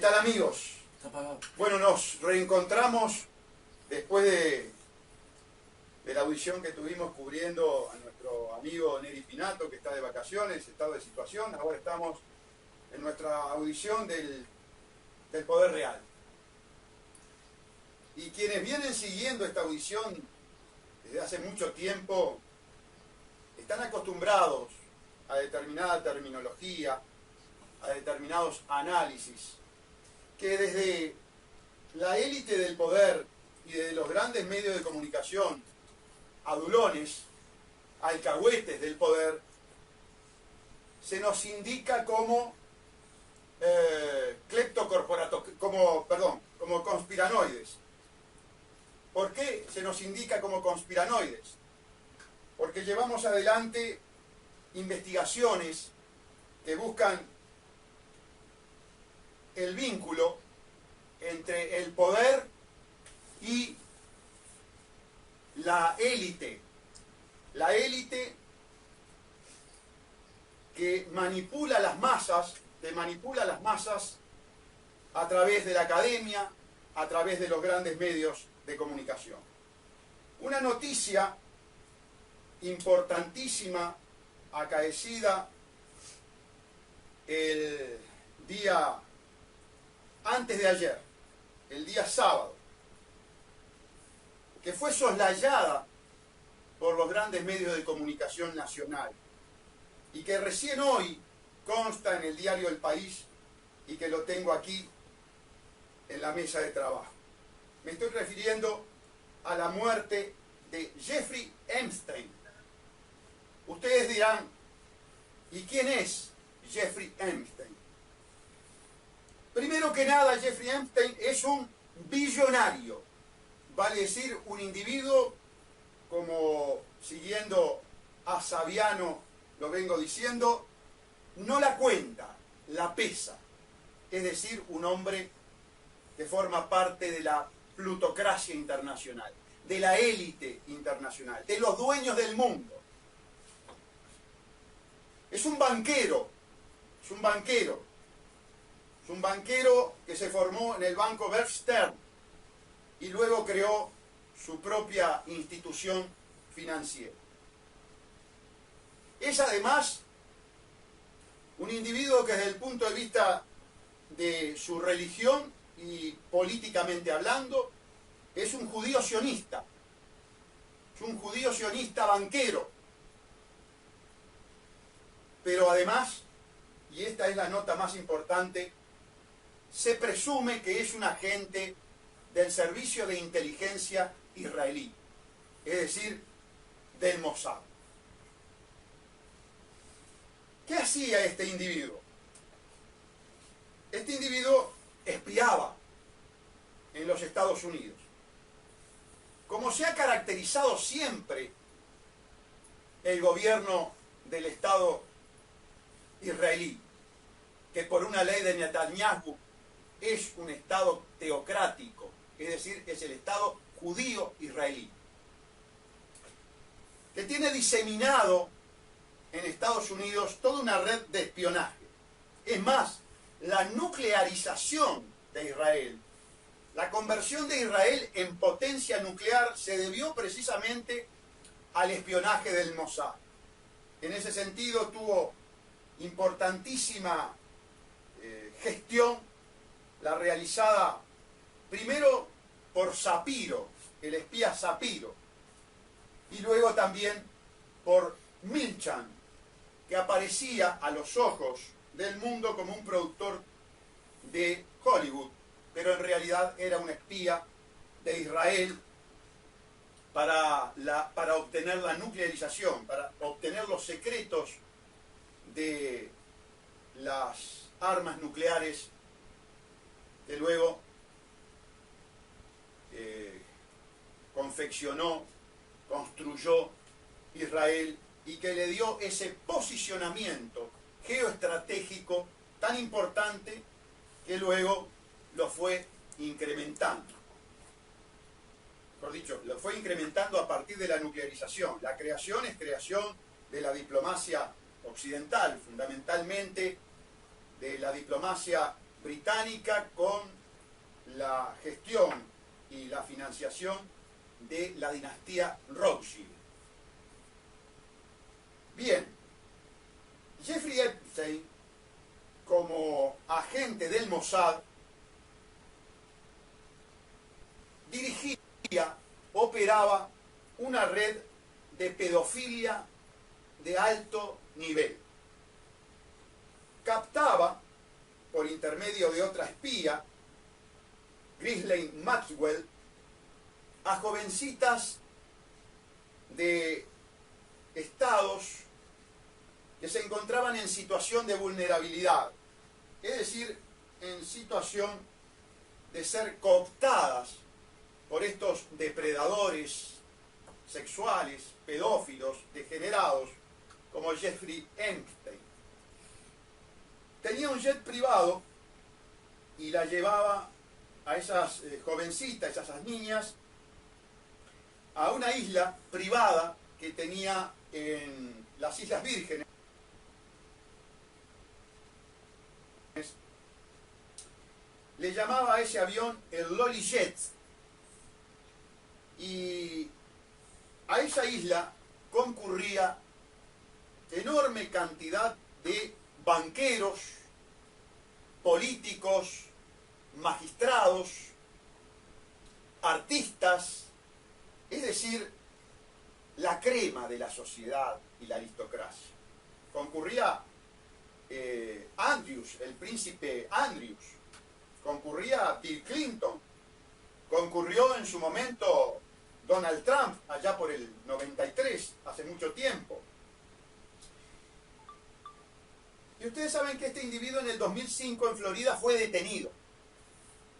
tal, amigos? Bueno, nos reencontramos después de la audición que tuvimos cubriendo a nuestro amigo Neri Pinato, que está de vacaciones, estado de situación. Ahora estamos en nuestra audición del Poder Real. Y quienes vienen siguiendo esta audición desde hace mucho tiempo están acostumbrados a determinada terminología, a determinados análisis, que desde la élite del poder y desde los grandes medios de comunicación, adulones, alcahuetes del poder, se nos indica como como conspiranoides. ¿Por qué se nos indica como conspiranoides? Porque llevamos adelante investigaciones que buscan el vínculo entre el poder y la élite que manipula las masas, a través de la academia, a través de los grandes medios de comunicación. Una noticia importantísima acaecida el día antes de ayer, el día sábado, que fue soslayada por los grandes medios de comunicación nacional y que recién hoy consta en el diario El País y que lo tengo aquí en la mesa de trabajo. Me estoy refiriendo a la muerte de Jeffrey Epstein. Ustedes dirán, ¿y quién es Jeffrey Epstein? Primero que nada, Jeffrey Epstein es un billonario, vale decir, un individuo, como siguiendo a Saviano lo vengo diciendo, no la cuenta, la pesa. Es decir, un hombre que forma parte de la plutocracia internacional, de la élite internacional, de los dueños del mundo. Es un banquero que se formó en el banco Bear Stearns y luego creó su propia institución financiera. Es además un individuo que desde el punto de vista de su religión y políticamente hablando, es un judío sionista. Es un judío sionista banquero. Pero además, y esta es la nota más importante, se presume que es un agente del servicio de inteligencia israelí, es decir, del Mossad. ¿Qué hacía este individuo? Este individuo espiaba en los Estados Unidos. Como se ha caracterizado siempre el gobierno del Estado israelí, que por una ley de Netanyahu es un Estado teocrático, es decir, es el Estado judío israelí, que tiene diseminado en Estados Unidos toda una red de espionaje. Es más, la nuclearización de Israel, la conversión de Israel en potencia nuclear se debió precisamente al espionaje del Mossad. En ese sentido tuvo importantísima gestión la realizada primero por Sapiro, el espía Sapiro, y luego también por Milchan, que aparecía a los ojos del mundo como un productor de Hollywood, pero en realidad era un espía de Israel para obtener la nuclearización, para obtener los secretos de las armas nucleares que luego confeccionó, construyó Israel y que le dio ese posicionamiento geoestratégico tan importante que luego lo fue incrementando. Mejor dicho, lo fue incrementando a partir de la nuclearización. La creación es creación de la diplomacia occidental, fundamentalmente de la diplomacia británica con la gestión y la financiación de la dinastía Rothschild. Bien, Jeffrey Epstein, como agente del Mossad, dirigía, operaba una red de pedofilia de alto nivel. Captaba, por intermedio de otra espía, Ghislaine Maxwell, a jovencitas de estados que se encontraban en situación de vulnerabilidad, es decir, en situación de ser cooptadas por estos depredadores sexuales, pedófilos, degenerados, como Jeffrey Epstein. Tenía un jet privado y la llevaba a esas jovencitas, a esas niñas, a una isla privada que tenía en las Islas Vírgenes. Le llamaba a ese avión el Lolly Jet. Y a esa isla concurría enorme cantidad de banqueros, políticos, magistrados, artistas, es decir, la crema de la sociedad y la aristocracia. Concurría Andrews, el príncipe Andrews, concurría Bill Clinton, concurrió en su momento Donald Trump, allá por el 93, hace mucho tiempo. Y ustedes saben que este individuo en el 2005 en Florida fue detenido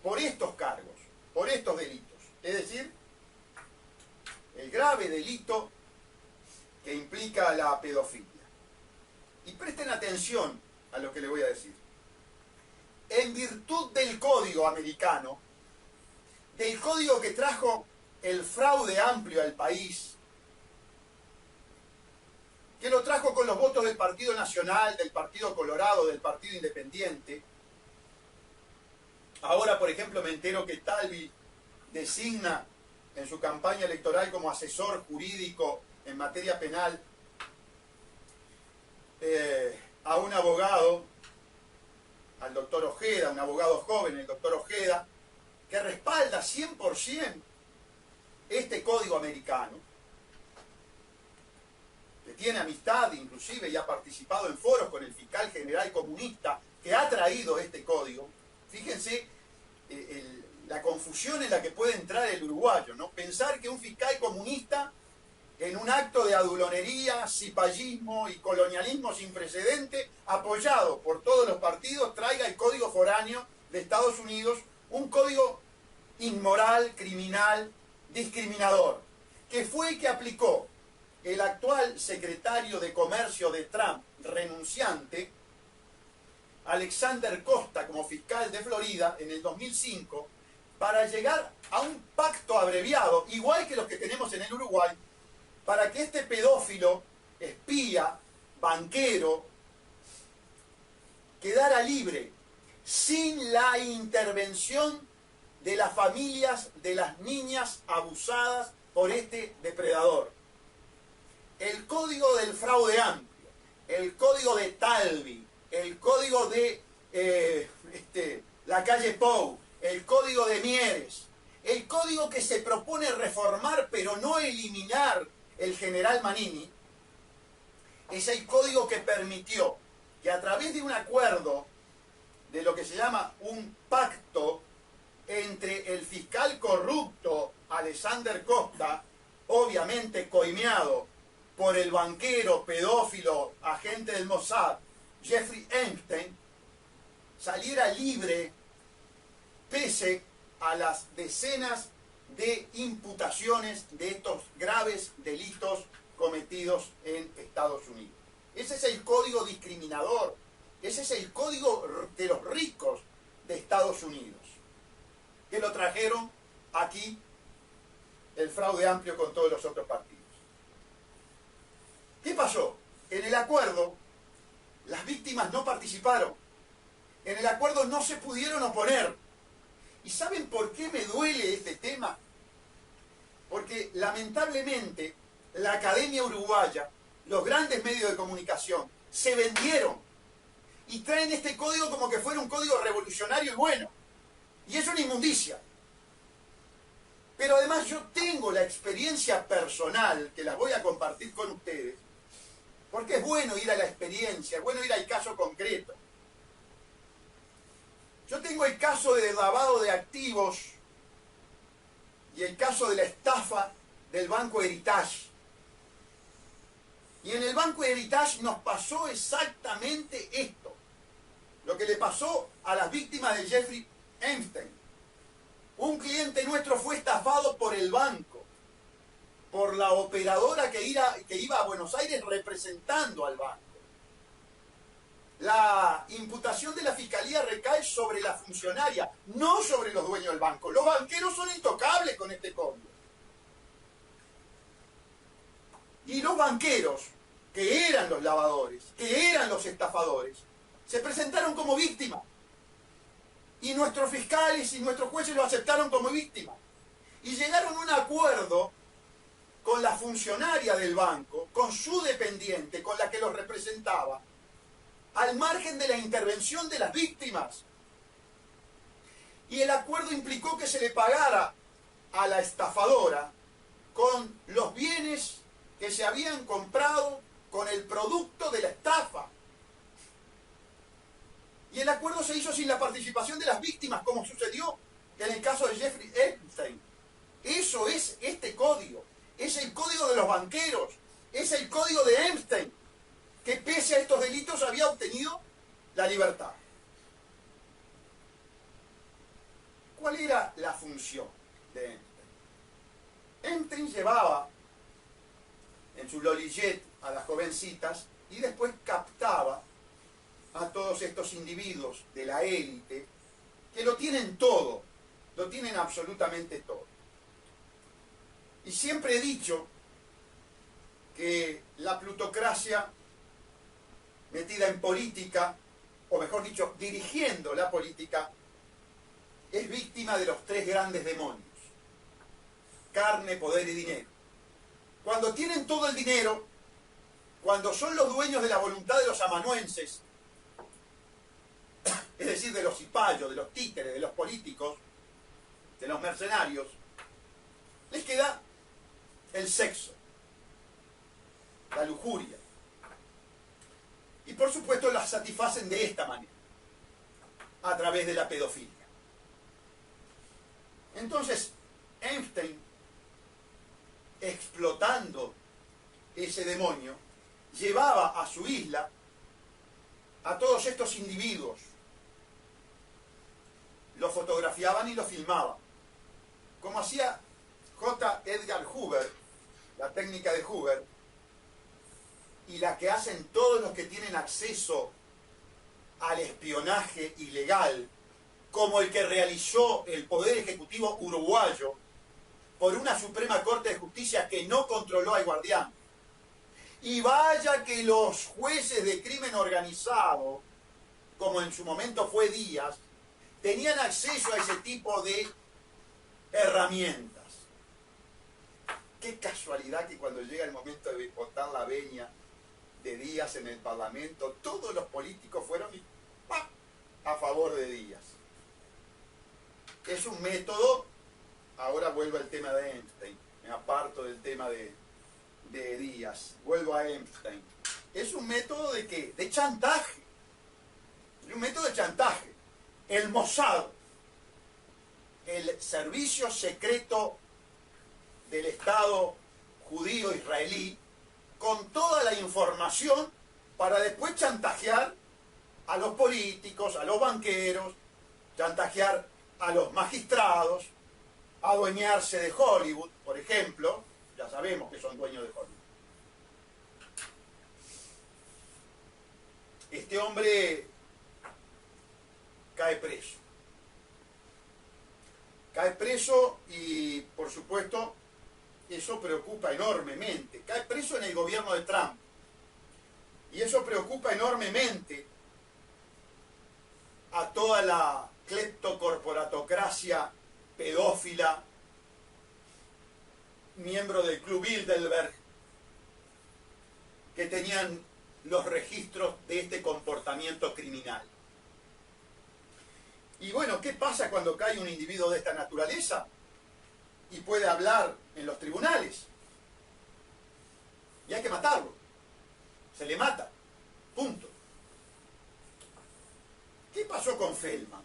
por estos cargos, por estos delitos. Es decir, el grave delito que implica la pedofilia. Y presten atención a lo que les voy a decir. En virtud del código americano, del código que trajo el fraude amplio al país, que lo trajo con los votos del Partido Nacional, del Partido Colorado, del Partido Independiente. Ahora, por ejemplo, me entero que Talvi designa en su campaña electoral como asesor jurídico en materia penal a un abogado, al doctor Ojeda, un abogado joven, el doctor Ojeda, que respalda 100% este código americano, que tiene amistad inclusive y ha participado en foros con el fiscal general comunista que ha traído este código. Fíjense la confusión en la que puede entrar el uruguayo, ¿no? Pensar que un fiscal comunista, en un acto de adulonería, cipallismo y colonialismo sin precedente, apoyado por todos los partidos, traiga el código foráneo de Estados Unidos, un código inmoral, criminal, discriminador, que fue el que aplicó el actual secretario de Comercio de Trump, renunciante, Alexander Costa, como fiscal de Florida en el 2005, para llegar a un pacto abreviado, igual que los que tenemos en el Uruguay, para que este pedófilo, espía, banquero, quedara libre, sin la intervención de las familias de las niñas abusadas por este depredador. El código del fraude amplio, el código de Talvi, el código de la calle Pou, el código de Mieres, el código que se propone reformar pero no eliminar el general Manini, es el código que permitió que a través de un acuerdo, de lo que se llama un pacto entre el fiscal corrupto Alexander Costa, obviamente coimeado por el banquero, pedófilo, agente del Mossad, Jeffrey Epstein, saliera libre pese a las decenas de imputaciones de estos graves delitos cometidos en Estados Unidos. Ese es el código discriminador, ese es el código de los ricos de Estados Unidos, que lo trajeron aquí el fraude amplio con todos los otros partidos. ¿Qué pasó? En el acuerdo, las víctimas no participaron. En el acuerdo no se pudieron oponer. ¿Y saben por qué me duele este tema? Porque lamentablemente la Academia Uruguaya, los grandes medios de comunicación, se vendieron y traen este código como que fuera un código revolucionario y bueno. Y es una inmundicia. Pero además yo tengo la experiencia personal, que las voy a compartir con ustedes, porque es bueno ir a la experiencia, es bueno ir al caso concreto. Yo tengo el caso de lavado de activos y el caso de la estafa del Banco Heritage. Y en el Banco Heritage nos pasó exactamente esto, lo que le pasó a las víctimas de Jeffrey Epstein. Un cliente nuestro fue estafado por el banco, por la operadora que iba a Buenos Aires representando al banco. La imputación de la fiscalía recae sobre la funcionaria, no sobre los dueños del banco. Los banqueros son intocables con este código. Y los banqueros, que eran los lavadores, que eran los estafadores, se presentaron como víctimas. Y nuestros fiscales y nuestros jueces lo aceptaron como víctima. Y llegaron a un acuerdo con la funcionaria del banco, con su dependiente, con la que los representaba, al margen de la intervención de las víctimas. Y el acuerdo implicó que se le pagara a la estafadora con los bienes que se habían comprado con el producto de la estafa. Y el acuerdo se hizo sin la participación de las víctimas, como sucedió en el caso de Jeffrey Epstein. Eso es este código. Es el código de los banqueros. Es el código de Epstein, que pese a estos delitos había obtenido la libertad. ¿Cuál era la función de Epstein? Epstein llevaba en su lollijet a las jovencitas y después captaba a todos estos individuos de la élite que lo tienen todo, lo tienen absolutamente todo. Y siempre he dicho que la plutocracia metida en política, o mejor dicho, dirigiendo la política, es víctima de los tres grandes demonios: carne, poder y dinero. Cuando tienen todo el dinero, cuando son los dueños de la voluntad de los amanuenses, es decir, de los cipayos, de los títeres, de los políticos, de los mercenarios, les queda el sexo, la lujuria. Y por supuesto las satisfacen de esta manera, a través de la pedofilia. Entonces, Epstein, explotando ese demonio, llevaba a su isla a todos estos individuos. Los fotografiaban y los filmaban, como hacía J. Edgar Hoover, la técnica de Hoover, y la que hacen todos los que tienen acceso al espionaje ilegal, como el que realizó el Poder Ejecutivo uruguayo por una Suprema Corte de Justicia que no controló al Guardián. Y vaya que los jueces de crimen organizado, como en su momento fue Díaz, tenían acceso a ese tipo de herramientas. Qué casualidad que cuando llega el momento de votar la venia de Díaz en el Parlamento, todos los políticos fueron a favor de Díaz. Es un método, ahora vuelvo al tema de Epstein, me aparto del tema de Díaz, vuelvo a Epstein. Es un método de ¿qué? De chantaje. Es un método de chantaje. El Mossad, el servicio secreto del Estado judío israelí, con toda la información para después chantajear a los políticos, a los banqueros, chantajear a los magistrados, adueñarse de Hollywood, por ejemplo. Ya sabemos que son dueños de Hollywood. Este hombre cae preso. Cae preso y, por supuesto, eso preocupa enormemente. Cae preso en el gobierno de Trump. Y eso preocupa enormemente a toda la cleptocorporatocracia pedófila, miembro del Club Bilderberg, que tenían los registros de este comportamiento criminal. Y bueno, ¿qué pasa cuando cae un individuo de esta naturaleza y puede hablar en los tribunales? Y hay que matarlo. Se le mata. Punto. ¿Qué pasó con Feldman?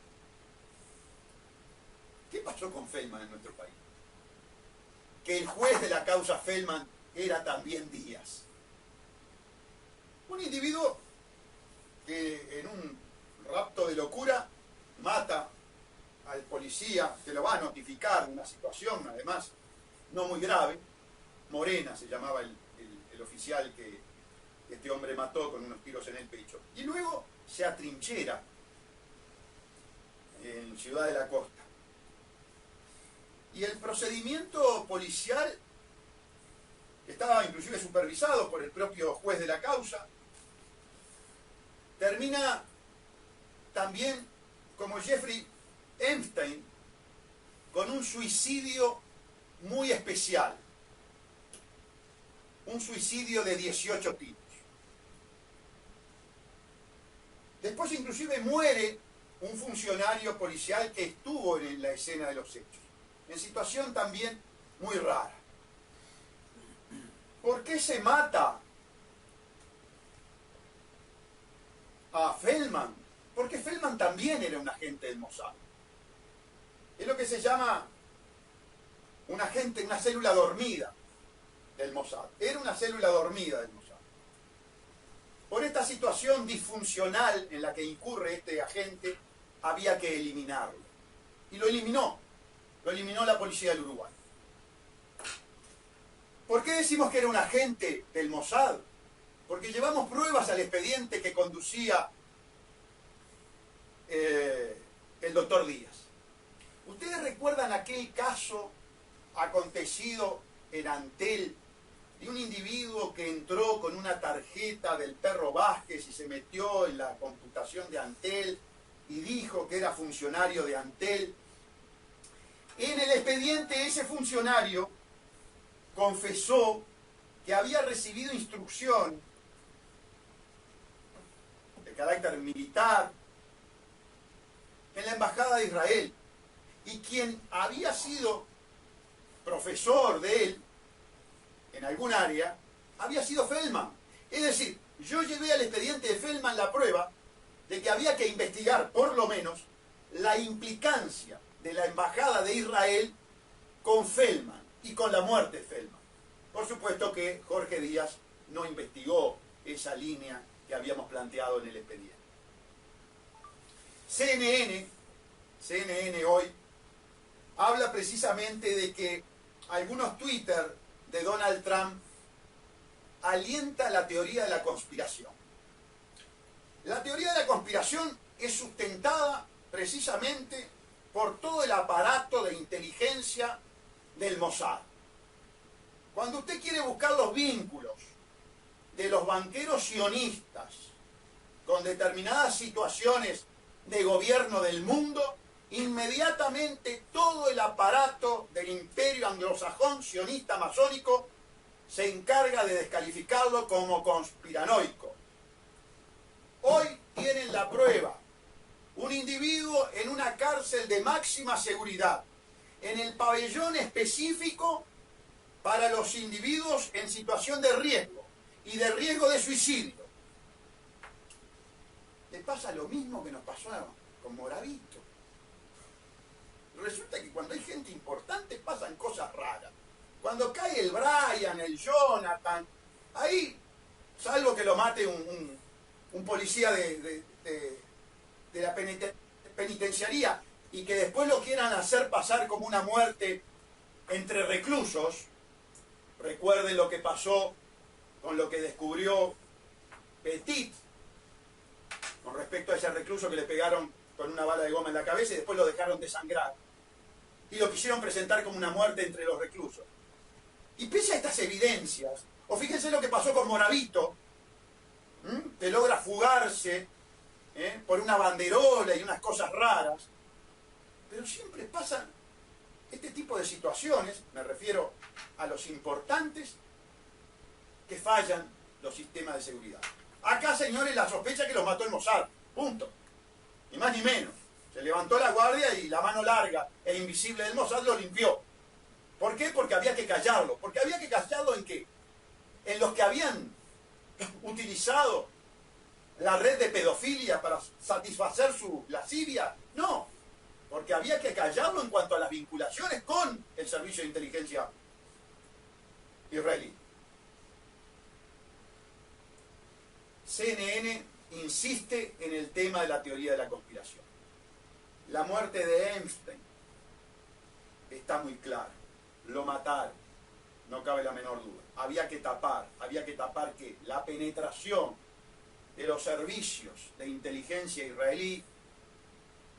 ¿Qué pasó con Feldman en nuestro país? Que el juez de la causa Feldman era también Díaz. Un individuo que en un rapto de locura mata al policía que lo va a notificar de una situación, además, no muy grave. Morena se llamaba el oficial que este hombre mató con unos tiros en el pecho. Y luego se atrinchera en Ciudad de la Costa. Y el procedimiento policial estaba inclusive supervisado por el propio juez de la causa. Termina también como Jeffrey Epstein, con un suicidio muy especial. Un suicidio de 18 tiros. Después inclusive muere un funcionario policial que estuvo en la escena de los hechos, en situación también muy rara. ¿Por qué se mata a Feldman? Porque Feldman también era un agente del Mossad. Es lo que se llama un agente, una célula dormida del Mossad. Era una célula dormida del Mossad. Por esta situación disfuncional en la que incurre este agente, había que eliminarlo. Y lo eliminó la policía del Uruguay. ¿Por qué decimos que era un agente del Mossad? Porque llevamos pruebas al expediente que conducía el doctor Díaz. ¿Ustedes recuerdan aquel caso acontecido en Antel de un individuo que entró con una tarjeta del perro Vázquez y se metió en la computación de Antel y dijo que era funcionario de Antel? En el expediente ese funcionario confesó que había recibido instrucción de carácter militar en la Embajada de Israel, y quien había sido profesor de él en algún área había sido Feldman. Es decir, yo llevé al expediente de Feldman la prueba de que había que investigar por lo menos la implicancia de la Embajada de Israel con Feldman y con la muerte de Feldman. Por supuesto que Jorge Díaz no investigó esa línea que habíamos planteado en el expediente. CNN hoy habla precisamente de que algunos Twitter de Donald Trump alienta la teoría de la conspiración. La teoría de la conspiración es sustentada precisamente por todo el aparato de inteligencia del Mossad. Cuando usted quiere buscar los vínculos de los banqueros sionistas con determinadas situaciones de gobierno del mundo, inmediatamente todo el aparato del imperio anglosajón sionista masónico se encarga de descalificarlo como conspiranoico. Hoy tienen la prueba. Un individuo en una cárcel de máxima seguridad, en el pabellón específico para los individuos en situación de riesgo y de riesgo de suicidio. Le pasa lo mismo que nos pasó con Moravito. Resulta que cuando hay gente importante pasan cosas raras. Cuando cae el Brian, el Jonathan, ahí, salvo que lo mate un policía de la penitenciaría y que después lo quieran hacer pasar como una muerte entre reclusos. Recuerden lo que pasó con lo que descubrió Petit con respecto a ese recluso que le pegaron con una bala de goma en la cabeza y después lo dejaron desangrar. Y lo quisieron presentar como una muerte entre los reclusos. Y pese a estas evidencias, o fíjense lo que pasó con Moravito, que logra fugarse por una banderola y unas cosas raras, pero siempre pasan este tipo de situaciones, me refiero a los importantes, que fallan los sistemas de seguridad. Acá, señores, la sospecha que los mató el Mossad, punto. Ni más ni menos. Se levantó la guardia y la mano larga e invisible del Mossad lo limpió. ¿Por qué? Porque había que callarlo. ¿Porque había que callarlo en qué? En los que habían utilizado la red de pedofilia para satisfacer su lascivia. No, porque había que callarlo en cuanto a las vinculaciones con el servicio de inteligencia israelí. CNN insiste en el tema de la teoría de la conspiración. La muerte de Epstein está muy clara. Lo mataron, no cabe la menor duda. Había que tapar que la penetración de los servicios de inteligencia israelí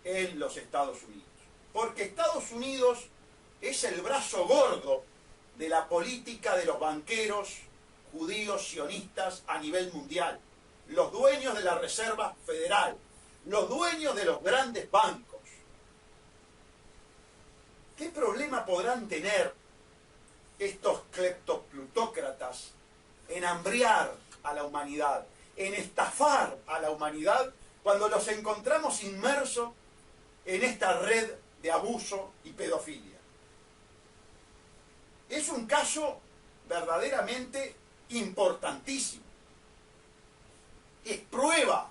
en los Estados Unidos. Porque Estados Unidos es el brazo gordo de la política de los banqueros judíos sionistas a nivel mundial. Los dueños de la Reserva Federal, los dueños de los grandes bancos. ¿Qué problema podrán tener estos cleptoplutócratas en hambriar a la humanidad, en estafar a la humanidad, cuando los encontramos inmersos en esta red de abuso y pedofilia? Es un caso verdaderamente importantísimo. Es prueba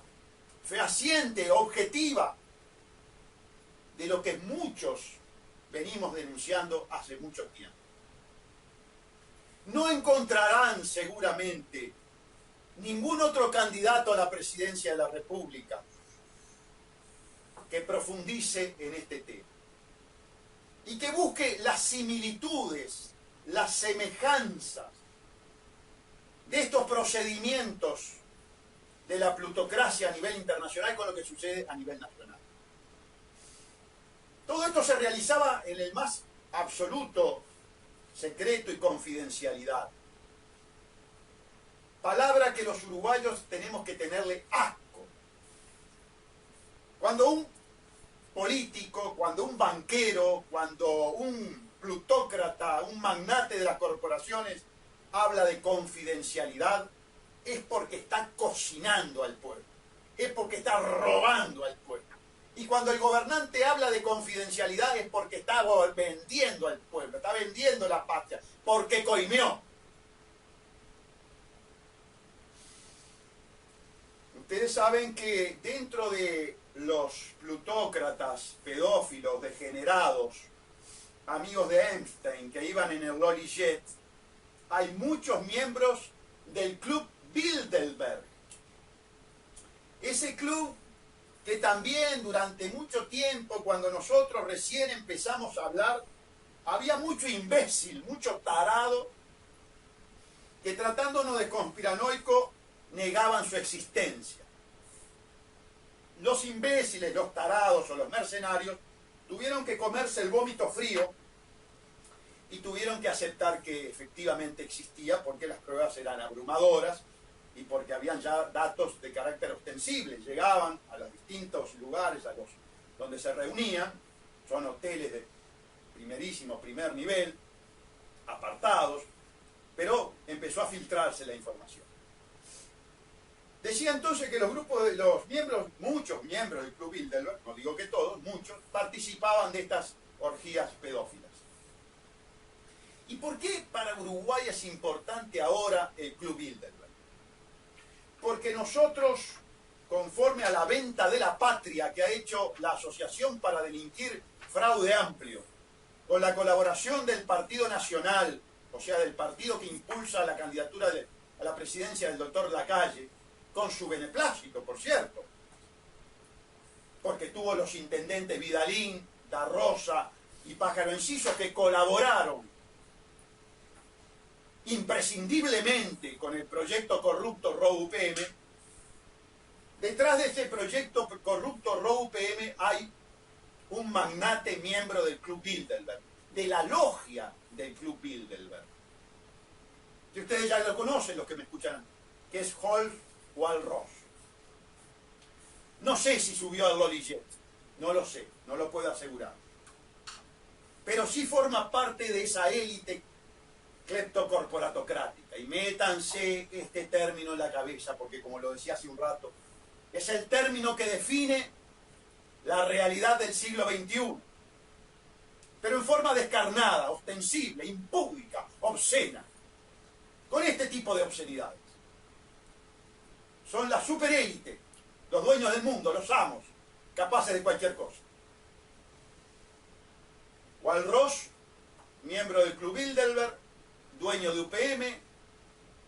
fehaciente, objetiva, de lo que muchos venimos denunciando hace mucho tiempo. No encontrarán seguramente ningún otro candidato a la presidencia de la República que profundice en este tema y que busque las similitudes, las semejanzas de estos procedimientos de la plutocracia a nivel internacional con lo que sucede a nivel nacional. Todo esto se realizaba en el más absoluto secreto y confidencialidad. Palabra que los uruguayos tenemos que tenerle asco. Cuando un político, cuando un banquero, cuando un plutócrata, un magnate de las corporaciones habla de confidencialidad, es porque está cocinando al pueblo, es porque está robando al pueblo. Y cuando el gobernante habla de confidencialidad es porque está vendiendo al pueblo, está vendiendo la patria, porque coimeó. Ustedes saben que dentro de los plutócratas, pedófilos, degenerados, amigos de Epstein que iban en el Lolly Jet, hay muchos miembros del Club Bilderberg. Ese club que también durante mucho tiempo, cuando nosotros recién empezamos a hablar, había mucho imbécil, mucho tarado, que tratándonos de conspiranoico negaban su existencia. Los imbéciles, los tarados o los mercenarios tuvieron que comerse el vómito frío y tuvieron que aceptar que efectivamente existía, porque las pruebas eran abrumadoras y porque habían ya datos de carácter ostensible. Llegaban a los distintos lugares donde se reunían, son hoteles de primer nivel, apartados, pero empezó a filtrarse la información. Decía entonces que los grupos de los miembros, muchos miembros del Club Bilderberg, no digo que todos, muchos, participaban de estas orgías pedófilas. ¿Y por qué para Uruguay es importante ahora el Club Bilderberg? Porque nosotros, conforme a la venta de la patria que ha hecho la Asociación para Delinquir Fraude Amplio, con la colaboración del Partido Nacional, o sea, del partido que impulsa la candidatura a la presidencia del doctor Lacalle, con su beneplácito, por cierto, porque tuvo los intendentes Vidalín, Da Rosa y Pájaro Enciso que colaboraron imprescindiblemente con el proyecto corrupto ROU-UPM. Detrás de ese proyecto corrupto ROU-UPM hay un magnate miembro del Club Bilderberg, de la logia del Club Bilderberg, que ustedes ya lo conocen, los que me escuchan, que es Rolf Wallross. No sé si subió al Lolijet, no lo sé, no lo puedo asegurar. Pero sí forma parte de esa élite cleptocorporatocrática. Y métanse este término en la cabeza, porque como lo decía hace un rato, es el término que define la realidad del siglo XXI. Pero en forma descarnada, ostensible, impúdica, obscena. Con este tipo de obscenidades. Son la superélite, los dueños del mundo, los amos, capaces de cualquier cosa. Walross, miembro del Club Bilderberg, dueño de UPM,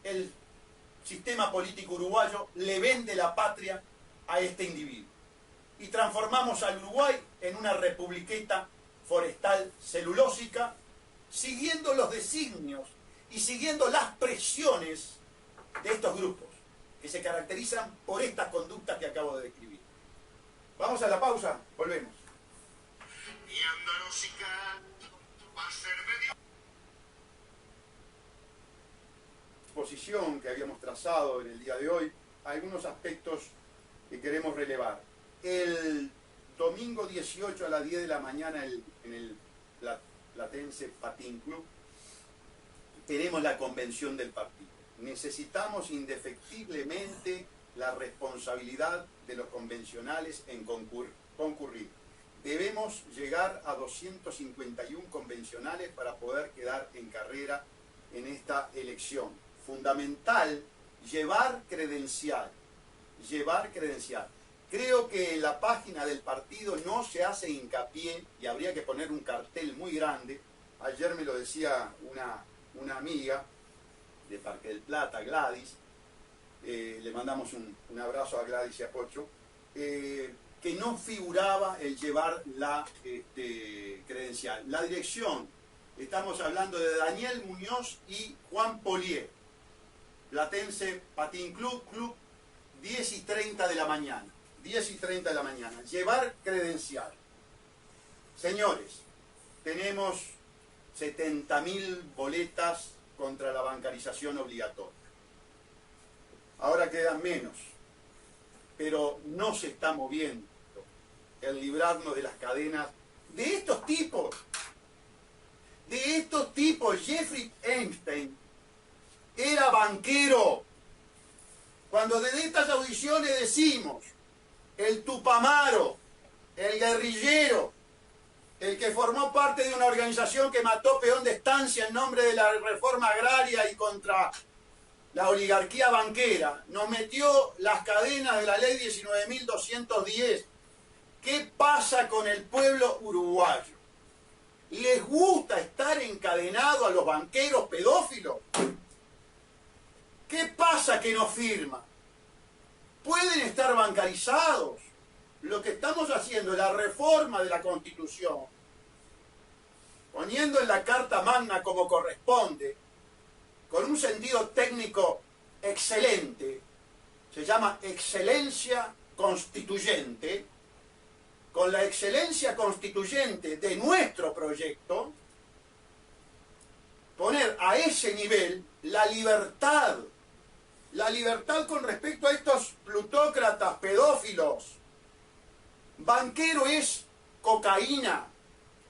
el sistema político uruguayo le vende la patria a este individuo. Y transformamos al Uruguay en una republiqueta forestal celulósica, siguiendo los designios y siguiendo las presiones de estos grupos, que se caracterizan por estas conductas que acabo de describir. Vamos a la pausa, volvemos. Y Andalucía va a ser medio. Exposición que habíamos trazado en el día de hoy, algunos aspectos que queremos relevar. El domingo 18 a las 10 de la mañana en el Platense Patín Club tenemos la convención del partido. Necesitamos indefectiblemente la responsabilidad de los convencionales en concurrir. Debemos llegar a 251 convencionales para poder quedar en carrera en esta elección. Fundamental, llevar credencial. Llevar credencial. Creo que en la página del partido no se hace hincapié, y habría que poner un cartel muy grande. Ayer me lo decía una amiga de Parque del Plata, Gladys, le mandamos un abrazo a Gladys y a Pocho, que no figuraba el llevar la credencial. La dirección, estamos hablando de Daniel Muñoz y Juan Polier, Platense Patín Club, 10:30 de la mañana. 10:30 de la mañana. Llevar credencial. Señores, tenemos 70.000 boletas contra la bancarización obligatoria. Ahora quedan menos, pero no se está moviendo el librarnos de las cadenas de estos tipos. De estos tipos. Jeffrey Epstein era banquero. Cuando desde estas audiciones decimos el Tupamaro, el guerrillero, el que formó parte de una organización que mató peón de estancia en nombre de la reforma agraria y contra la oligarquía banquera, nos metió las cadenas de la ley 19.210. ¿Qué pasa con el pueblo uruguayo? ¿Les gusta estar encadenado a los banqueros pedófilos? ¿Qué pasa que no firman? Pueden estar bancarizados. Lo que estamos haciendo es la reforma de la Constitución, poniendo en la Carta Magna como corresponde, con un sentido técnico excelente, se llama excelencia constituyente, con la excelencia constituyente de nuestro proyecto, poner a ese nivel la libertad con respecto a estos plutócratas pedófilos. Banquero es cocaína,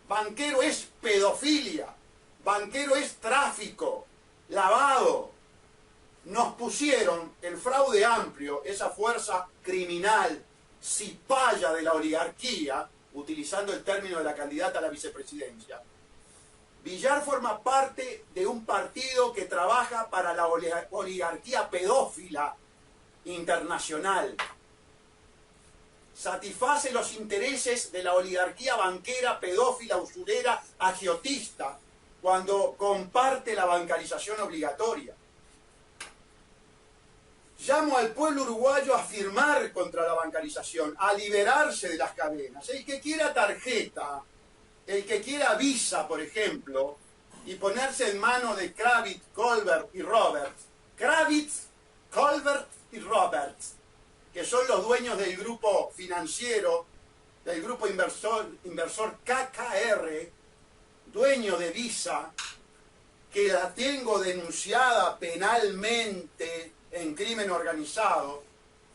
banquero es pedofilia, banquero es tráfico, lavado. Nos pusieron el fraude amplio, esa fuerza criminal, cipaya de la oligarquía, utilizando el término de la candidata a la vicepresidencia. Villar forma parte de un partido que trabaja para la oligarquía pedófila internacional. Satisface los intereses de la oligarquía banquera, pedófila, usurera, agiotista, cuando comparte la bancarización obligatoria. Llamo al pueblo uruguayo a firmar contra la bancarización, a liberarse de las cadenas. El que quiera tarjeta, el que quiera Visa, por ejemplo, y ponerse en manos de Kravitz, Colbert y Roberts, Kravitz, Colbert y Roberts, que son los dueños del grupo financiero, del grupo inversor KKR, dueño de Visa, que la tengo denunciada penalmente en crimen organizado,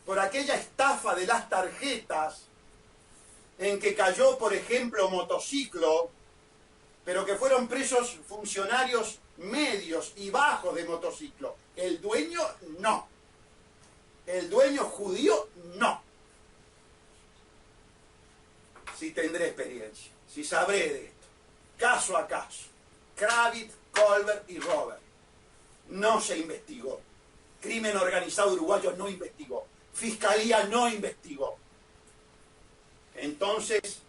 por aquella estafa de las tarjetas en que cayó, por ejemplo, Motociclo, pero que fueron presos funcionarios medios y bajos de Motociclo. El dueño, no. El dueño judío, no. Si tendré experiencia, si sabré de esto, caso a caso. Kravitz, Colbert y Robert. No se investigó. Crimen organizado uruguayo no investigó. Fiscalía no investigó. Entonces,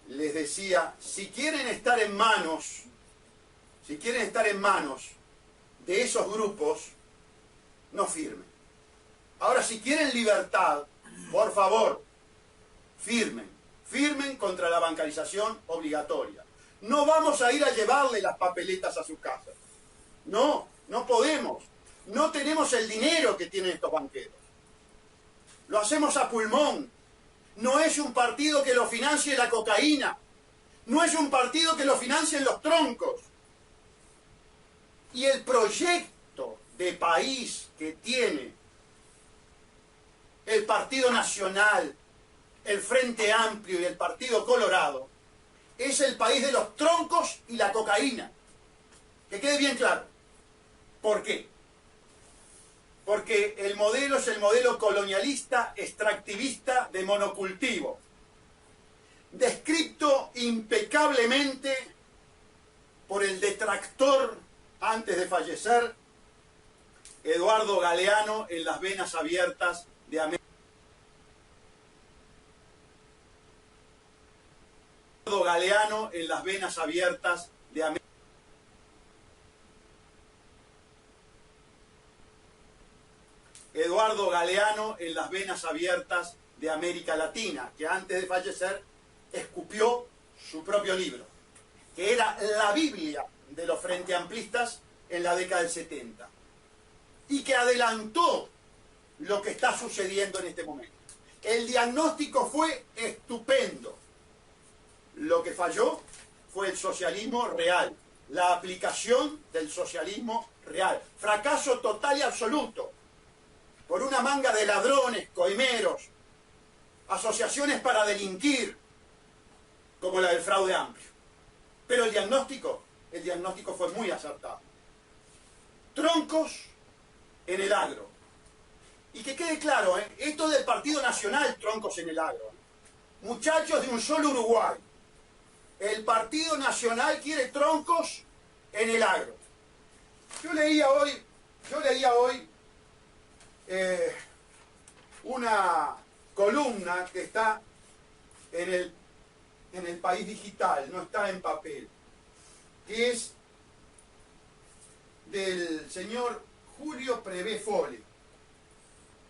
les decía, si quieren estar en manos de esos grupos, no firmen. Ahora, si quieren libertad, por favor, firmen contra la bancarización obligatoria. No vamos a ir a llevarle las papeletas a sus casas. No podemos. No tenemos el dinero que tienen estos banqueros. Lo hacemos a pulmón. No es un partido que lo financie la cocaína. No es un partido que lo financien los troncos. Y el proyecto de país que tiene el Partido Nacional, el Frente Amplio y el Partido Colorado es el país de los troncos y la cocaína. Que quede bien claro. ¿Por qué? Porque el modelo es el modelo colonialista, extractivista de monocultivo, descrito impecablemente por el detractor, antes de fallecer, Eduardo Galeano, en Las Venas Abiertas de América. Eduardo Galeano, en Las Venas Abiertas de América. Eduardo Galeano, en Las Venas Abiertas de América Latina, que antes de fallecer escupió su propio libro, que era la Biblia de los Frente Amplistas en la década del 70, y que adelantó lo que está sucediendo en este momento. El diagnóstico fue estupendo. Lo que falló fue el socialismo real, la aplicación del socialismo real. Fracaso total y absoluto. Por una manga de ladrones, coimeros, asociaciones para delinquir, como la del fraude amplio. Pero el diagnóstico fue muy acertado. Troncos en el agro. Y que quede claro, esto del Partido Nacional, troncos en el agro. Muchachos de un solo Uruguay. El Partido Nacional quiere troncos en el agro. Yo leía hoy una columna que está en el País Digital, no está en papel, que es del señor Julio Prevé Fole.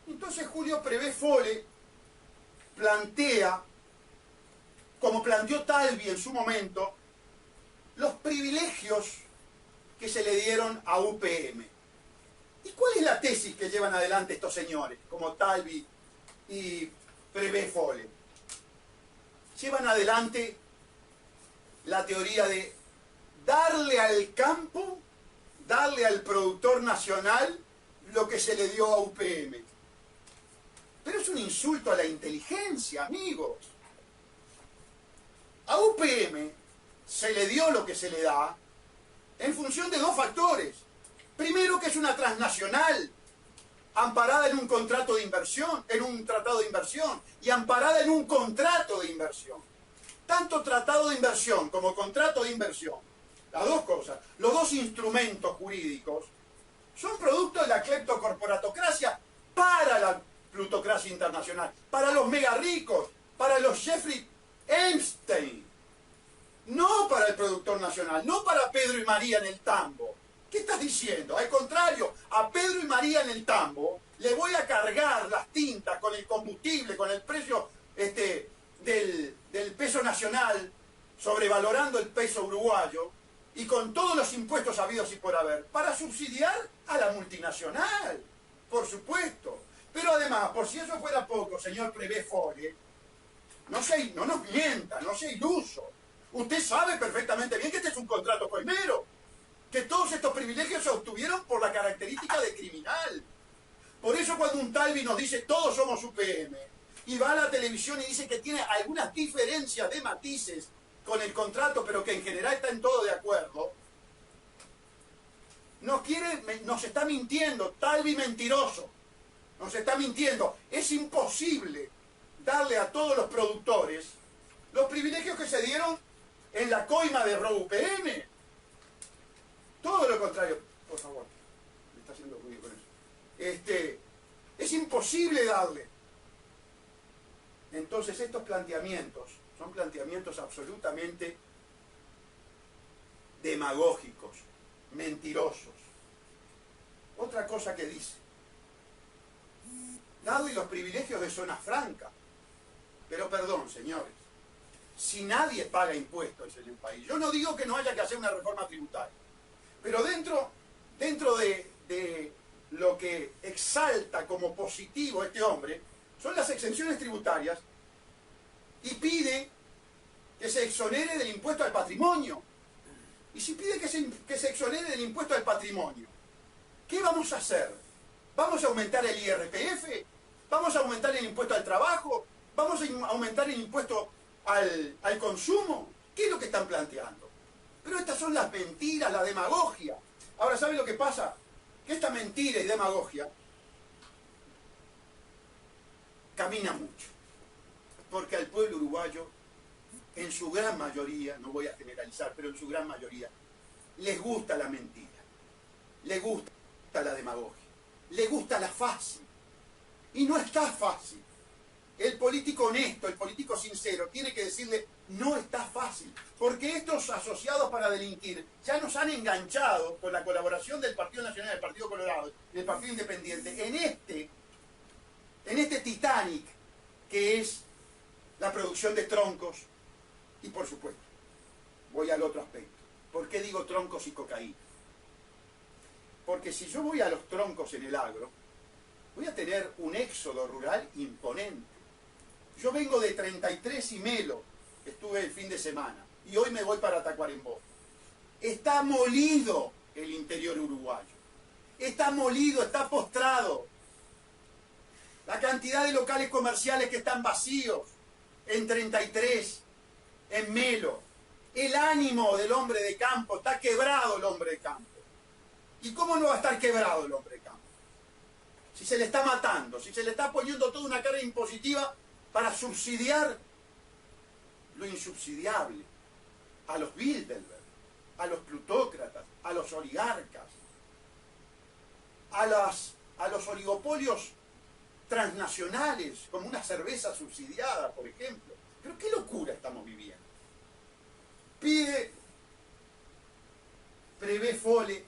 Entonces Julio Prevé Fole plantea, como planteó Talvi en su momento, los privilegios que se le dieron a UPM. ¿Y cuál es la tesis que llevan adelante estos señores, como Talvi y Prevé Fole? Llevan adelante la teoría de darle al campo, darle al productor nacional lo que se le dio a UPM. Pero es un insulto a la inteligencia, amigos. A UPM se le dio lo que se le da en función de dos factores. Primero, que es una transnacional, amparada en un contrato de inversión, en un tratado de inversión, y amparada en un contrato de inversión. Tanto tratado de inversión como contrato de inversión, las dos cosas, los dos instrumentos jurídicos, son producto de la cleptocorporatocracia para la plutocracia internacional, para los mega ricos, para los Jeffrey Epstein, no para el productor nacional, no para Pedro y María en el tambo. ¿Qué estás diciendo? Al contrario, a Pedro y María en el tambo le voy a cargar las tintas con el combustible, con el precio del peso nacional, sobrevalorando el peso uruguayo, y con todos los impuestos habidos y por haber, para subsidiar a la multinacional, por supuesto. Pero además, por si eso fuera poco, señor Prevé Fole, no nos mienta, no sea iluso. Usted sabe perfectamente bien que este es un contrato coimero, que todos estos privilegios se obtuvieron por la característica de criminal. Por eso cuando un Talvi nos dice todos somos UPM, y va a la televisión y dice que tiene algunas diferencias de matices con el contrato, pero que en general está en todo de acuerdo, nos está mintiendo. Talvi mentiroso, nos está mintiendo. Es imposible darle a todos los productores los privilegios que se dieron en la coima de ROUPM. Todo lo contrario. Por favor, me está haciendo ruido con eso. Es imposible darle. Entonces estos planteamientos son planteamientos absolutamente demagógicos, mentirosos. Otra cosa que dice, dado y los privilegios de zona franca. Pero perdón, señores, si nadie paga impuestos en el país, yo no digo que no haya que hacer una reforma tributaria, pero dentro de lo que exalta como positivo este hombre, son las exenciones tributarias, y pide que se exonere del impuesto al patrimonio. Y si pide que se exonere del impuesto al patrimonio, ¿qué vamos a hacer? ¿Vamos a aumentar el IRPF? ¿Vamos a aumentar el impuesto al trabajo? ¿Vamos a aumentar el impuesto al consumo? ¿Qué es lo que están planteando? Pero estas son las mentiras, la demagogia. Ahora, ¿saben lo que pasa? Que esta mentira y demagogia camina mucho. Porque al pueblo uruguayo, en su gran mayoría, no voy a generalizar, pero en su gran mayoría, les gusta la mentira, les gusta la demagogia, les gusta la fácil. Y no está fácil. El político honesto, el político sincero, tiene que decirle, no está fácil. Porque estos asociados para delinquir ya nos han enganchado con la colaboración del Partido Nacional, del Partido Colorado, del Partido Independiente, en este Titanic que es la producción de troncos. Y por supuesto, voy al otro aspecto. ¿Por qué digo troncos y cocaína? Porque si yo voy a los troncos en el agro, voy a tener un éxodo rural imponente. Yo vengo de 33 y Melo, estuve el fin de semana, y hoy me voy para Tacuarembó. Está molido el interior uruguayo. Está molido, está postrado. La cantidad de locales comerciales que están vacíos en 33, en Melo. El ánimo del hombre de campo, está quebrado el hombre de campo. ¿Y cómo no va a estar quebrado el hombre de campo? Si se le está matando, si se le está poniendo toda una carga impositiva para subsidiar lo insubsidiable, a los Bilderberg, a los plutócratas, a los oligarcas, a los oligopolios transnacionales, como una cerveza subsidiada, por ejemplo. Pero qué locura estamos viviendo. Prevé Fole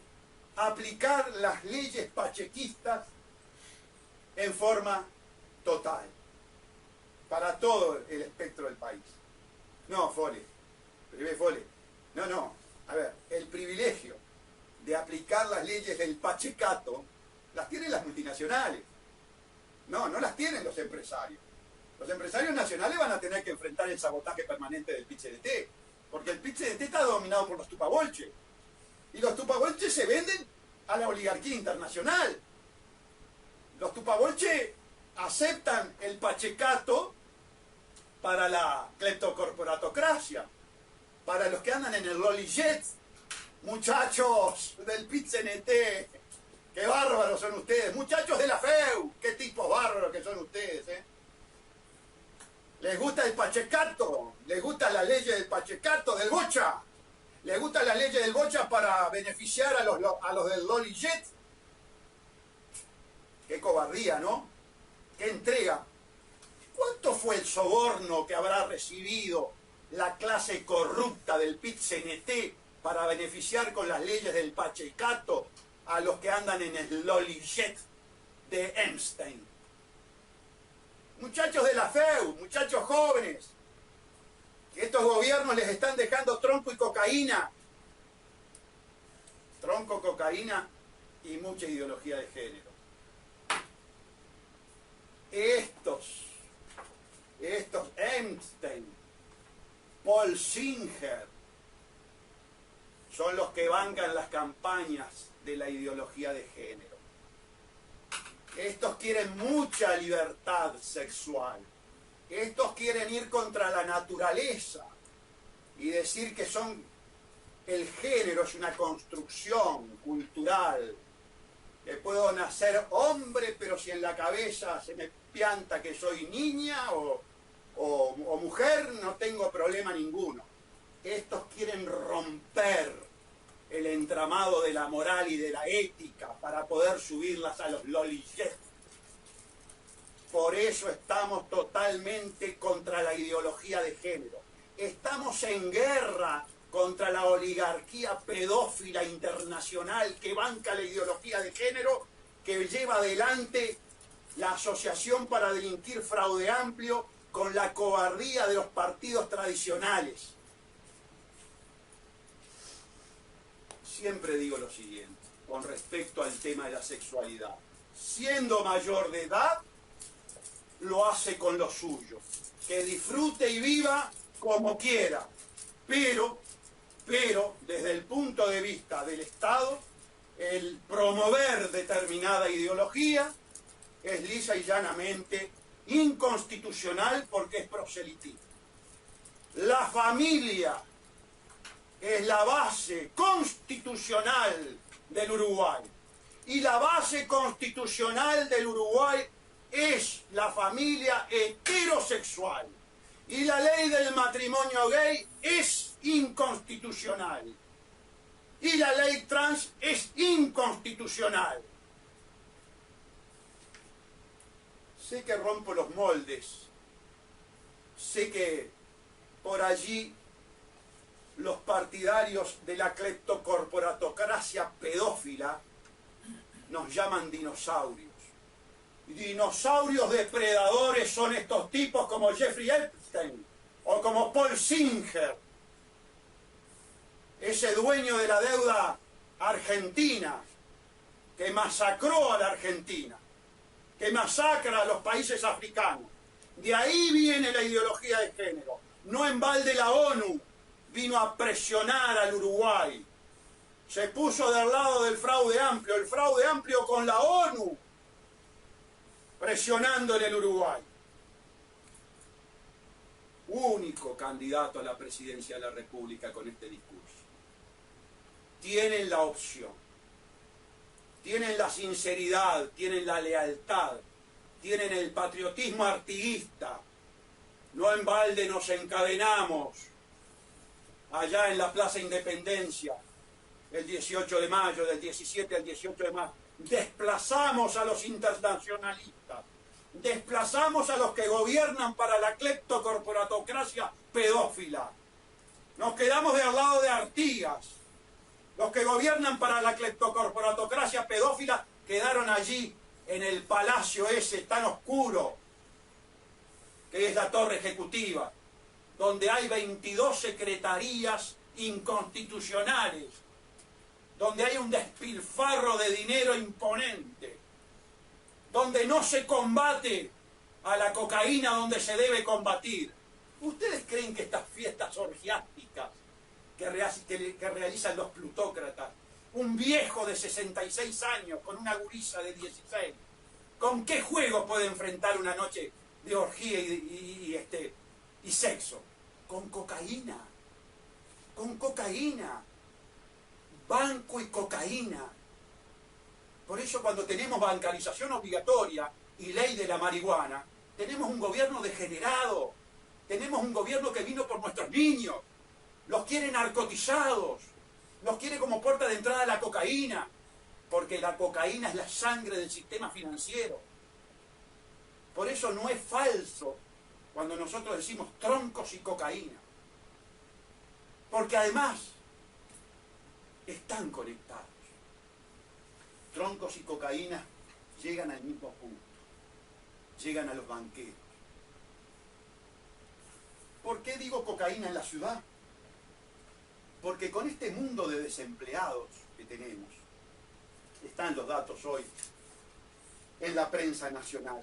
aplicar las leyes pachequistas en forma total, para todo el espectro del país. No, prevé Fole. No. A ver, el privilegio de aplicar las leyes del pachecato las tienen las multinacionales. No las tienen los empresarios. Los empresarios nacionales van a tener que enfrentar el sabotaje permanente del PIT-CNT, porque el PIT-CNT está dominado por los tupabolches. Y los tupabolches se venden a la oligarquía internacional. Los tupabolches aceptan el pachecato para la cleptocorporatocracia, para los que andan en el Lolijet. Muchachos del PIT-CNT, qué bárbaros son ustedes. Muchachos de la FEU, qué tipos bárbaros que son ustedes, ¿eh? Les gusta el pachecato, les gusta la ley del pachecato, del bocha. Les gusta la ley del bocha para beneficiar a los del Lolijet. Qué cobardía, ¿no? Qué entrega. ¿Cuánto fue el soborno que habrá recibido la clase corrupta del PIT-CNT para beneficiar con las leyes del pachecato a los que andan en el Lolijet de Epstein? Muchachos de la FEU, muchachos jóvenes, que estos gobiernos les están dejando tronco y cocaína. Tronco, cocaína y mucha ideología de género. Estos Epstein, Paul Singer, son los que bancan las campañas de la ideología de género. Estos quieren mucha libertad sexual. Estos quieren ir contra la naturaleza y decir que el género es una construcción cultural. Que puedo nacer hombre, pero si en la cabeza se me pianta que soy niña o mujer, no tengo problema ninguno. Estos quieren romper el entramado de la moral y de la ética para poder subirlas a los lollies. Por eso estamos totalmente contra la ideología de género. Estamos en guerra contra la oligarquía pedófila internacional que banca la ideología de género, que lleva adelante la Asociación para Delinquir Fraude Amplio con la cobardía de los partidos tradicionales. Siempre digo lo siguiente, con respecto al tema de la sexualidad. Siendo mayor de edad, lo hace con lo suyo. Que disfrute y viva como quiera. Pero, desde el punto de vista del Estado, el promover determinada ideología es lisa y llanamente inconstitucional porque es proselitismo. La familia es la base constitucional del Uruguay. Y la base constitucional del Uruguay es la familia heterosexual. Y la ley del matrimonio gay es inconstitucional. Y la ley trans es inconstitucional. Sé que rompo los moldes. Sé que por allí los partidarios de la cleptocorporatocracia pedófila nos llaman dinosaurios. Dinosaurios depredadores son estos tipos como Jeffrey Epstein o como Paul Singer, ese dueño de la deuda argentina que masacró a la Argentina, que masacra a los países africanos. De ahí viene la ideología de género. No en balde la ONU vino a presionar al Uruguay. Se puso del lado del fraude amplio, el fraude amplio con la ONU, presionándole al Uruguay. Único candidato a la presidencia de la República con este discurso. Tienen la opción, tienen la sinceridad, tienen la lealtad, tienen el patriotismo artiguista. No en balde nos encadenamos allá en la Plaza Independencia, el 18 de mayo, del 17 al 18 de mayo. Desplazamos a los internacionalistas, desplazamos a los que gobiernan para la cleptocorporatocracia pedófila. Nos quedamos del lado de Artigas. Los que gobiernan para la cleptocorporatocracia pedófila quedaron allí en el palacio ese tan oscuro, que es la torre ejecutiva, donde hay 22 secretarías inconstitucionales, donde hay un despilfarro de dinero imponente, donde no se combate a la cocaína donde se debe combatir. ¿Ustedes creen que estas fiestas orgiásticas que realizan los plutócratas, un viejo de 66 años con una gurisa de 16, con qué juego puede enfrentar una noche de orgía y sexo? Con cocaína. Con cocaína. Banco y cocaína. Por eso cuando tenemos bancarización obligatoria y ley de la marihuana, tenemos un gobierno degenerado, tenemos un gobierno que vino por nuestros niños, los quiere narcotizados, los quiere como puerta de entrada a la cocaína, porque la cocaína es la sangre del sistema financiero. Por eso no es falso cuando nosotros decimos troncos y cocaína, porque además están conectados. Troncos y cocaína llegan al mismo punto, llegan a los banqueros. ¿Por qué digo cocaína en la ciudad? Porque con este mundo de desempleados que tenemos, están los datos hoy en la prensa nacional,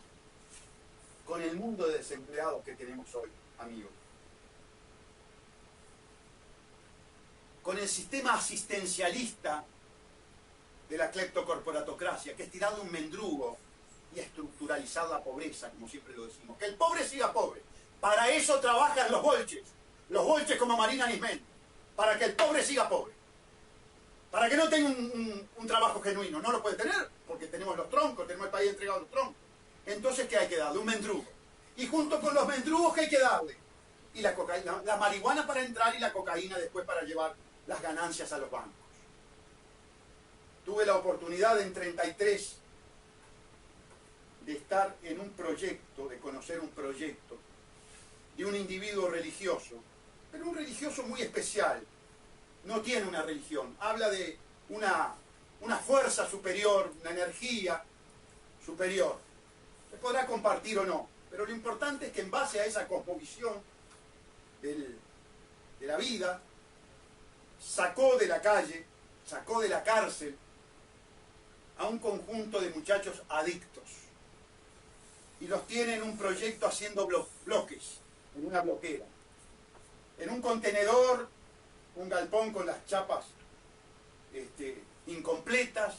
con el mundo de desempleados que tenemos hoy, amigos, con el sistema asistencialista de la cleptocorporatocracia, que es tirado un mendrugo y estructuralizar la pobreza, como siempre lo decimos. Que el pobre siga pobre. Para eso trabajan los bolches como Marina Nismen, para que el pobre siga pobre. Para que no tenga un trabajo genuino. No lo puede tener, porque tenemos los troncos, tenemos el país entregado a los troncos. Entonces, ¿qué hay que darle? Un mendrugo. Y junto con los mendrugos, ¿qué hay que darle? Y la cocaína, la marihuana para entrar y la cocaína después para llevar las ganancias a los bancos. Tuve la oportunidad en 33 de estar en un proyecto, de conocer un proyecto de un individuo religioso, pero un religioso muy especial. No tiene una religión, habla de una fuerza superior, una energía superior. Se podrá compartir o no, pero lo importante es que en base a esa cosmovisión de la vida, sacó de la calle, sacó de la cárcel a un conjunto de muchachos adictos y los tiene en un proyecto haciendo bloques, en una bloquera, en un contenedor, un galpón con las chapas incompletas,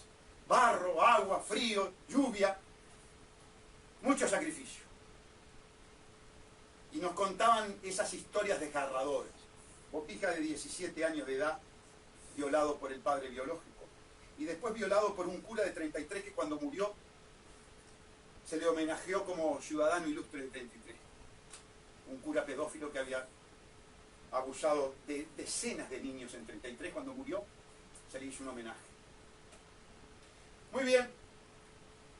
barro, agua, frío, lluvia, mucho sacrificio. Y nos contaban esas historias desgarradoras. Botija de 17 años de edad, violado por el padre biológico, y después violado por un cura de 33 que cuando murió se le homenajeó como ciudadano ilustre de 33. Un cura pedófilo que había abusado de decenas de niños en 33, cuando murió se le hizo un homenaje. Muy bien,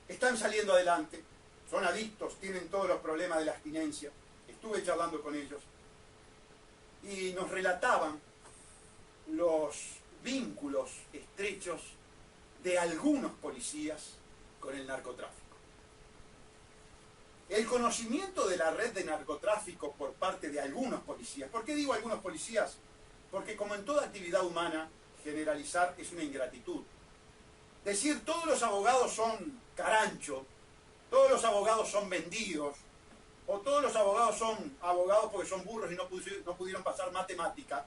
están saliendo adelante, son adictos, tienen todos los problemas de la abstinencia. Estuve charlando con ellos y nos relataban los vínculos estrechos de algunos policías con el narcotráfico. El conocimiento de la red de narcotráfico por parte de algunos policías. ¿Por qué digo algunos policías? Porque como en toda actividad humana, generalizar es una ingratitud. Decir todos los abogados son carancho, todos los abogados son vendidos, o todos los abogados son abogados porque son burros y no pudieron pasar matemática,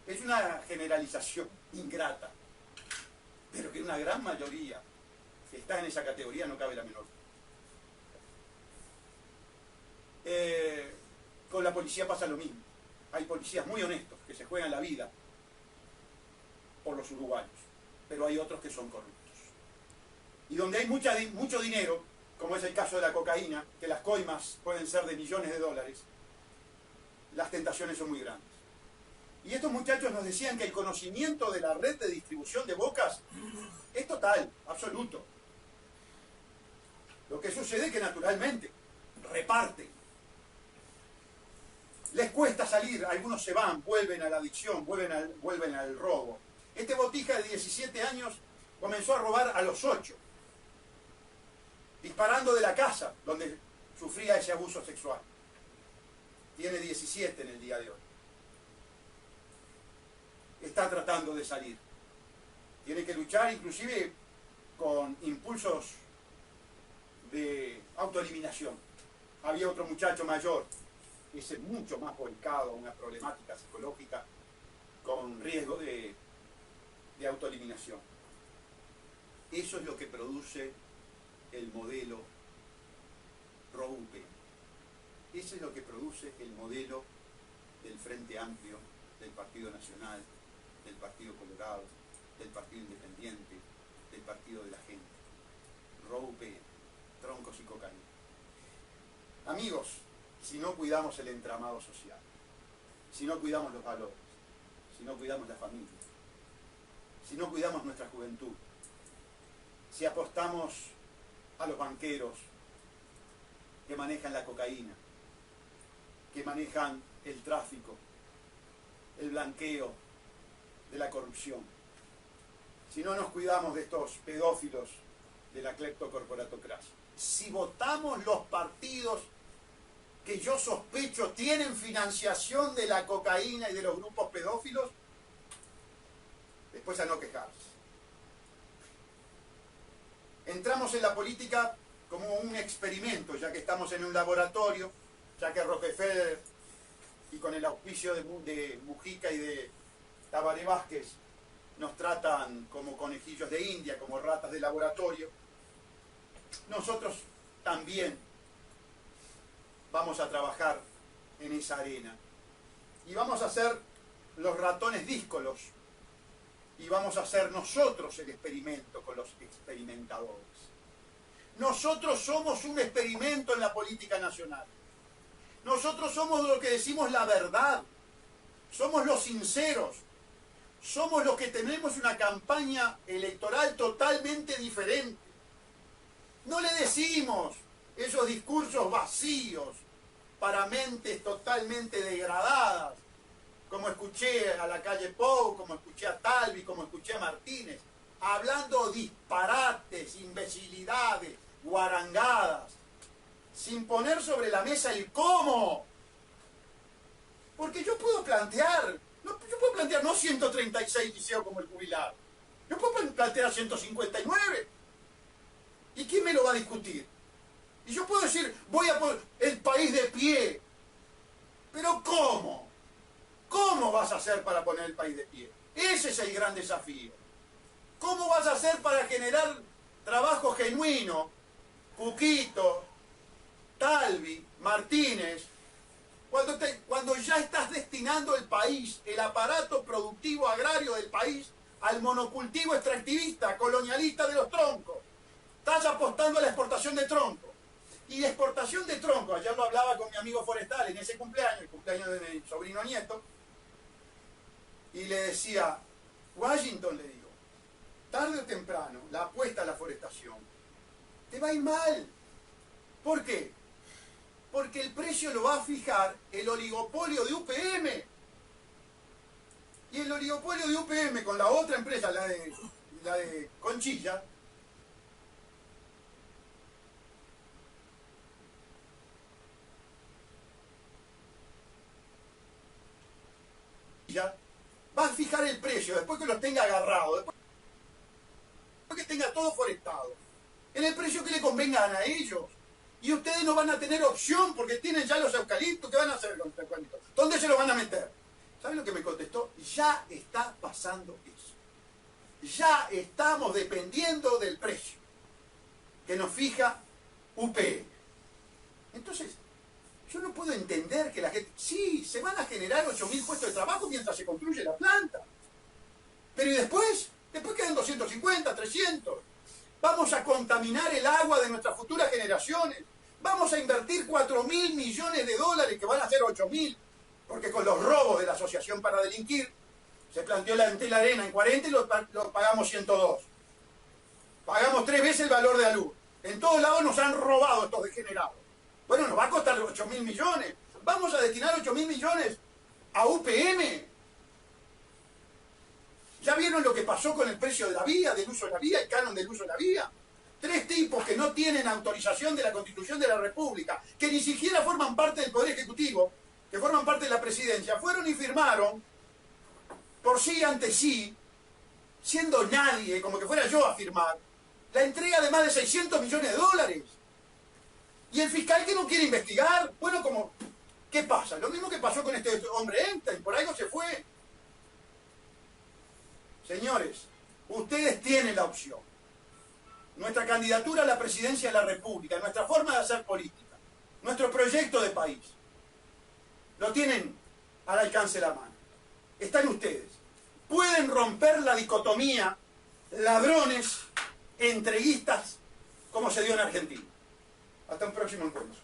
es una generalización ingrata. Pero que una gran mayoría que está en esa categoría no cabe la menor. Con la policía pasa lo mismo. Hay policías muy honestos que se juegan la vida por los uruguayos, pero hay otros que son corruptos. Y donde hay mucho dinero, como es el caso de la cocaína, que las coimas pueden ser de millones de dólares, las tentaciones son muy grandes. Y estos muchachos nos decían que el conocimiento de la red de distribución de bocas es total, absoluto. Lo que sucede es que naturalmente reparten. Les cuesta salir, algunos se van, vuelven a la adicción, vuelven al robo. Este Botija de 17 años comenzó a robar a los 8, disparando de la casa donde sufría ese abuso sexual. Tiene 17 en el día de hoy. Está tratando de salir. Tiene que luchar inclusive con impulsos de autoeliminación. Había otro muchacho mayor, ese mucho más volcado a una problemática psicológica con riesgo de autoeliminación. Eso es lo que produce el modelo Robupe. Eso es lo que produce el modelo del Frente Amplio, del Partido Nacional, del Partido Colorado, del Partido Independiente, del Partido de la Gente. Robupe, troncos y cocaína. Amigos, si no cuidamos el entramado social, si no cuidamos los valores, si no cuidamos la familia, si no cuidamos nuestra juventud, si apostamos a los banqueros que manejan la cocaína, que manejan el tráfico, el blanqueo de la corrupción, si no nos cuidamos de estos pedófilos de la cleptocorporatocracia, si votamos los partidos que yo sospecho tienen financiación de la cocaína y de los grupos pedófilos, después a no quejarse. Entramos en la política como un experimento, ya que estamos en un laboratorio, ya que Rockefeller, y con el auspicio de Mujica y de Tabaré Vázquez, nos tratan como conejillos de India, como ratas de laboratorio. nosotros también vamos a trabajar en esa arena. Y vamos a ser los ratones díscolos. Y vamos a hacer nosotros el experimento con los experimentadores. Nosotros somos un experimento en la política nacional. Nosotros somos los que decimos la verdad. Somos los sinceros. Somos los que tenemos una campaña electoral totalmente diferente. No le decimos esos discursos vacíos para mentes totalmente degradadas, como escuché a la calle Pou, como escuché a Talvi, como escuché a Martínez, hablando disparates, imbecilidades, guarangadas, sin poner sobre la mesa el cómo. Porque yo puedo plantear no 136 liceos como el jubilado, yo puedo plantear 159. ¿Y quién me lo va a discutir? Y yo puedo decir, voy a poner el país de pie. Pero ¿cómo? ¿Cómo vas a hacer para poner el país de pie? Ese es el gran desafío. ¿Cómo vas a hacer para generar trabajo genuino? Puquito, Talvi, Martínez, cuando ya estás destinando el país, el aparato productivo agrario del país, al monocultivo extractivista, colonialista de los troncos. Estás apostando a la exportación de troncos. Y la exportación de troncos, ayer lo hablaba con mi amigo Forestal en ese cumpleaños, el cumpleaños de mi sobrino nieto, y le decía, Washington, le digo, tarde o temprano, la apuesta a la forestación, te va a ir mal. ¿Por qué? Porque el precio lo va a fijar el oligopolio de UPM. Y el oligopolio de UPM con la otra empresa, la de Conchilla, va a fijar el precio después que los tenga agarrados, después que tenga todo forestado, en el precio que le convengan a ellos. Y ustedes no van a tener opción porque tienen ya los eucaliptos. ¿Qué van a hacer con los eucaliptos? ¿Dónde se los van a meter? ¿Saben lo que me contestó? Ya está pasando eso. Ya estamos dependiendo del precio que nos fija UPM. Entonces, yo no puedo entender que la gente... Sí, se van a generar 8.000 puestos de trabajo mientras se construye la planta. Pero ¿y después? Después quedan 250, 300. Vamos a contaminar el agua de nuestras futuras generaciones. Vamos a invertir 4.000 millones de dólares, que van a ser 8.000, porque con los robos de la Asociación para Delinquir, se planteó la arena en 40 y lo pagamos 102. Pagamos 3 veces el valor de la luz. En todos lados nos han robado estos degenerados. Bueno, nos va a costar 8.000 millones. Vamos a destinar 8.000 millones a UPM. ¿Ya vieron lo que pasó con el precio de la vía, del uso de la vía, el canon del uso de la vía? 3 tipos que no tienen autorización de la Constitución de la República, que ni siquiera forman parte del Poder Ejecutivo, que forman parte de la Presidencia, fueron y firmaron, por sí ante sí, siendo nadie, como que fuera yo a firmar, la entrega de más de 600 millones de dólares. Y el fiscal que no quiere investigar, bueno, como, ¿qué pasa? Lo mismo que pasó con este hombre Einstein, por algo se fue. Señores, ustedes tienen la opción. Nuestra candidatura a la presidencia de la República, nuestra forma de hacer política, nuestro proyecto de país, lo tienen al alcance de la mano. Están ustedes. Pueden romper la dicotomía ladrones, entreguistas, como se dio en Argentina. Hasta un próximo encuentro.